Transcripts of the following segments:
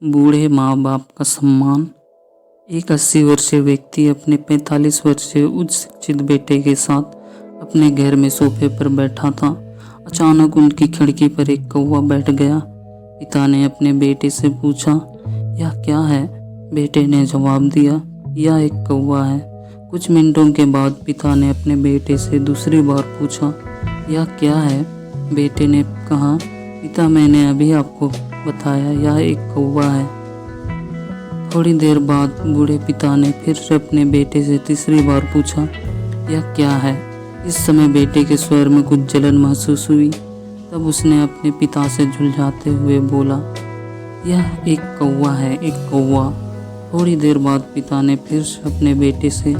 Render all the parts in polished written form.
बूढ़े माँ बाप का सम्मान। एक 80 वर्षीय व्यक्ति अपने 45 वर्षीय उच्च शिक्षित बेटे के साथ अपने घर में सोफे पर बैठा था। अचानक उनकी खिड़की पर एक कौवा बैठ गया। पिता ने अपने बेटे से पूछा, यह क्या है? बेटे ने जवाब दिया, यह एक कौवा है। कुछ मिनटों के बाद पिता ने अपने बेटे से दूसरी बार पूछा, यह क्या है? बेटे ने कहा, पिता मैंने अभी आपको बताया, यह एक कौवा है। थोड़ी देर बाद बूढ़े पिता ने फिर से अपने बेटे से तीसरी बार पूछा, यह क्या है? इस समय बेटे के स्वर में कुछ जलन महसूस हुई। तब उसने अपने पिता से झुलझाते हुए बोला, यह एक कौवा है, एक कौवा। थोड़ी देर बाद पिता ने फिर से अपने बेटे से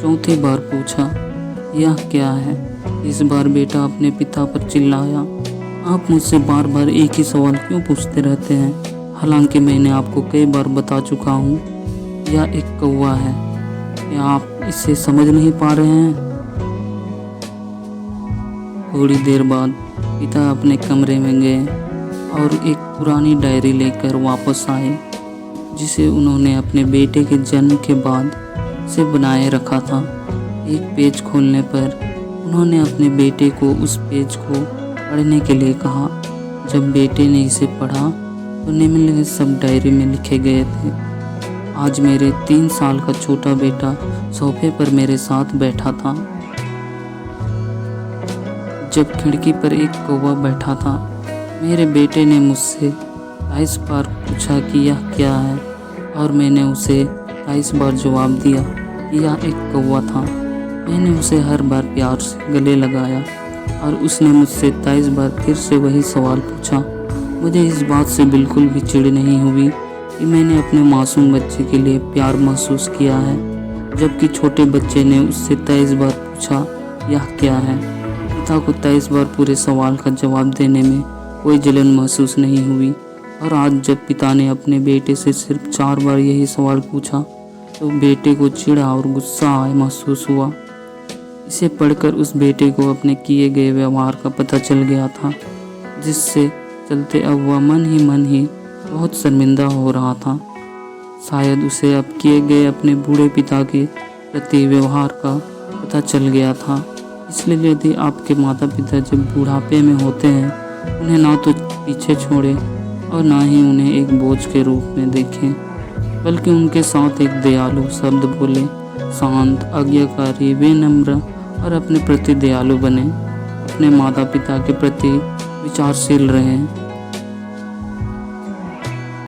चौथी बार पूछा, यह क्या है? इस बार बेटा अपने पिता पर चिल्लाया, आप मुझसे बार बार एक ही सवाल क्यों पूछते रहते हैं? हालांकि मैंने आपको कई बार बता चुका हूँ, यह एक कौवा है। क्या आप इसे समझ नहीं पा रहे हैं? थोड़ी देर बाद पिता अपने कमरे में गए और एक पुरानी डायरी लेकर वापस आए, जिसे उन्होंने अपने बेटे के जन्म के बाद से बनाए रखा था। एक पेज खोलने पर उन्होंने अपने बेटे को उस पेज को पढ़ने के लिए कहा। जब बेटे ने इसे पढ़ा तो निम्नलिखित सब डायरी में लिखे गए थे। आज मेरे 3 साल का छोटा बेटा सोफे पर मेरे साथ बैठा था जब खिड़की पर एक कौवा बैठा था। मेरे बेटे ने मुझसे 22 बार पूछा कि यह क्या है, और मैंने उसे 22 बार जवाब दिया कि यह एक कौवा था। मैंने उसे हर बार प्यार से गले लगाया और उसने मुझसे 23 बार फिर से वही सवाल पूछा। मुझे इस बात से बिल्कुल भी चिढ़ नहीं हुई कि मैंने अपने मासूम बच्चे के लिए प्यार महसूस किया है, जबकि छोटे बच्चे ने उससे 23 बार पूछा, यह क्या है? पिता को 23 बार पूरे सवाल का जवाब देने में कोई जलन महसूस नहीं हुई, और आज जब पिता ने अपने बेटे से सिर्फ 4 बार यही सवाल पूछा तो बेटे को चिढ़ और गुस्सा महसूस हुआ। इसे पढ़कर उस बेटे को अपने किए गए व्यवहार का पता चल गया था, जिससे चलते अब वह मन ही बहुत शर्मिंदा हो रहा था। शायद उसे अब किए गए अपने बूढ़े पिता के प्रति व्यवहार का पता चल गया था। इसलिए यदि आपके माता पिता जब बुढ़ापे में होते हैं, उन्हें ना तो पीछे छोड़ें और ना ही उन्हें एक बोझ के रूप में देखें, बल्कि उनके साथ एक दयालु शब्द बोलें। शांत, आज्ञाकारी, विनम्र और अपने प्रति दयालु बने। अपने माता पिता के प्रति विचारशील रहें